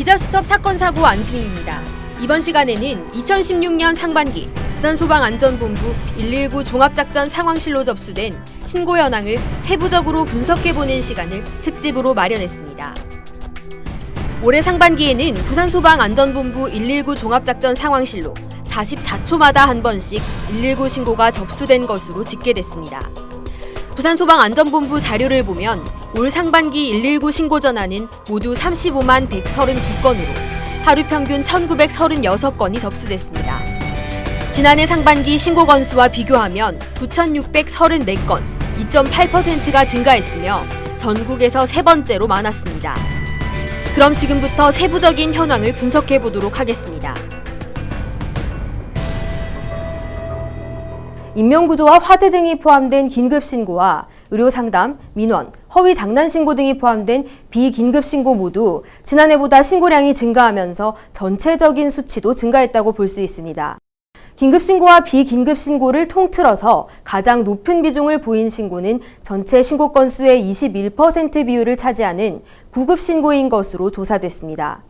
기자수첩 사건 사고 안승희입니다. 이번 시간에는 2016년 상반기 부산소방안전본부 119 종합작전 상황실로 접수된 신고 현황을 세부적으로 분석해보는 시간을 특집으로 마련했습니다. 올해 상반기에는 부산소방안전본부 119 종합작전 상황실로 44초마다 한 번씩 119 신고가 접수된 것으로 집계됐습니다. 부산소방안전본부 자료를 보면 올 상반기 119 신고 전화는 모두 35만 132건으로 하루 평균 1936건이 접수됐습니다. 지난해 상반기 신고 건수와 비교하면 9,634건, 2.8%가 증가했으며 전국에서 세 번째로 많았습니다. 그럼 지금부터 세부적인 현황을 분석해 보도록 하겠습니다. 인명구조와 화재 등이 포함된 긴급신고와 의료상담, 민원, 허위 장난신고 등이 포함된 비긴급신고 모두 지난해보다 신고량이 증가하면서 전체적인 수치도 증가했다고 볼 수 있습니다. 긴급신고와 비긴급신고를 통틀어서 가장 높은 비중을 보인 신고는 전체 신고 건수의 21% 비율을 차지하는 구급신고인 것으로 조사됐습니다.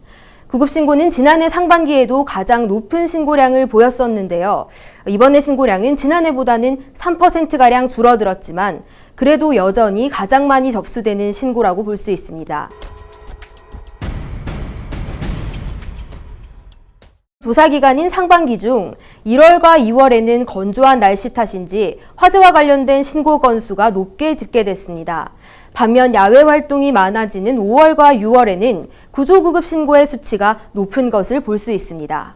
구급신고는 지난해 상반기에도 가장 높은 신고량을 보였었는데요. 이번에 신고량은 지난해보다는 3%가량 줄어들었지만 그래도 여전히 가장 많이 접수되는 신고라고 볼 수 있습니다. 조사 기간인 상반기 중 1월과 2월에는 건조한 날씨 탓인지 화재와 관련된 신고 건수가 높게 집계됐습니다. 반면 야외 활동이 많아지는 5월과 6월에는 구조구급 신고의 수치가 높은 것을 볼 수 있습니다.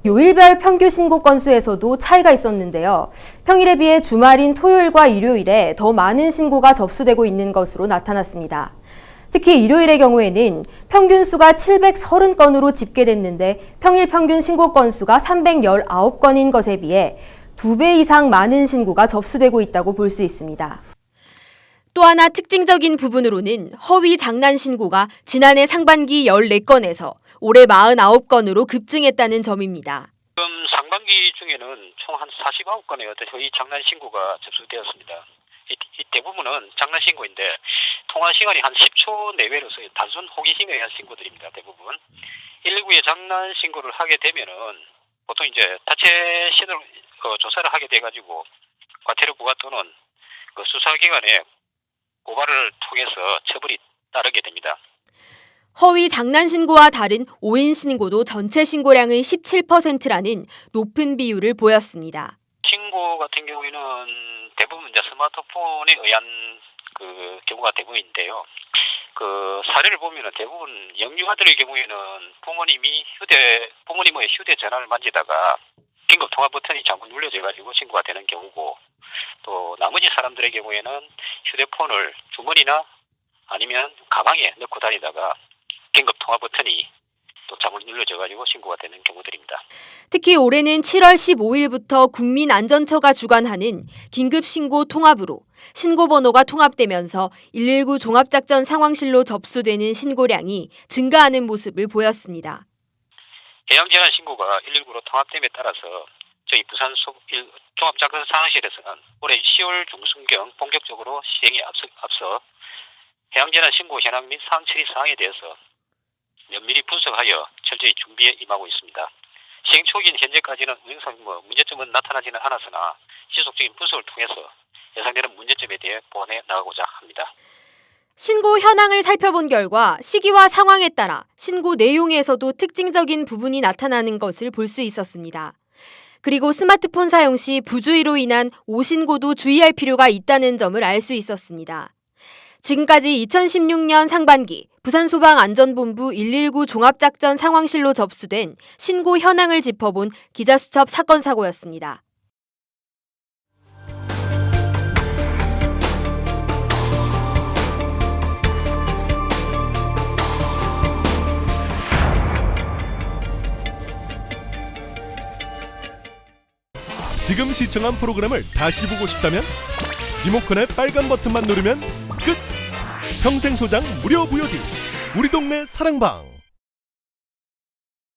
요일별 평균 신고 건수에서도 차이가 있었는데요. 평일에 비해 주말인 토요일과 일요일에 더 많은 신고가 접수되고 있는 것으로 나타났습니다. 특히 일요일의 경우에는 평균 수가 730건으로 집계됐는데 평일 평균 신고 건수가 319건인 것에 비해 2배 이상 많은 신고가 접수되고 있다고 볼 수 있습니다. 또 하나 특징적인 부분으로는 허위 장난 신고가 지난해 상반기 14건에서 올해 49건으로 급증했다는 점입니다. 지금 상반기 중에는 총 한 49건의 허위 장난 신고가 접수되었습니다. 이 대부분은 장난 신고인데 통화 시간이 한 10초 내외로서 단순 호기심에 의한 신고들입니다. 대부분 119에 장난 신고를 하게 되면은 보통 이제 자체 신호를 조사를 하게 돼가지고 과태료 부과 또는 수사기관에 고발을 통해서 처벌이 따르게 됩니다. 허위 장난 신고와 다른 오인 신고도 전체 신고량의 17%라는 높은 비율을 보였습니다. 신고 같은 경우에는 대부분 이제 스마트폰에 의한 경우가 대부분인데요. 사례를 보면은 대부분 영유아들의 경우에는 부모님의 휴대전화를 만지다가 긴급 통화 버튼이 잘못 눌려져 가지고 신고가 되는 경우고, 또 나머지 사람들의 경우에는 휴대폰을 주머니나 아니면 가방에 넣고 다니다가 긴급 통화 버튼이 또 잘못 눌려져 가지고 신고가 되는 경우들입니다. 특히 올해는 7월 15일부터 국민안전처가 주관하는 긴급신고 통합으로 신고번호가 통합되면서 119 종합작전 상황실로 접수되는 신고량이 증가하는 모습을 보였습니다. 해양재난 신고가 119로 통합됨에 따라서 저희 부산 종합작전 상황실에서는 올해 10월 중순경 본격적으로 시행에 앞서 해양재난 신고 현황 및 상황 처리 사항에 대해서 면밀히 분석하여 철저히 준비에 임하고 있습니다. 시행 초기인 현재까지는 운영상 문제점은 나타나지는 않았으나 지속적인 분석을 통해서 예상되는 문제점에 대해 보완해 나가고자 합니다. 신고 현황을 살펴본 결과 시기와 상황에 따라 신고 내용에서도 특징적인 부분이 나타나는 것을 볼 수 있었습니다. 그리고 스마트폰 사용 시 부주의로 인한 오신고도 주의할 필요가 있다는 점을 알 수 있었습니다. 지금까지 2016년 상반기 부산소방안전본부 119 종합작전 상황실로 접수된 신고 현황을 짚어본 기자수첩 사건 사고였습니다. 지금 시청한 프로그램을 다시 보고 싶다면 리모컨의 빨간 버튼만 누르면 끝! 평생 소장 무료 VOD 우리 동네 사랑방.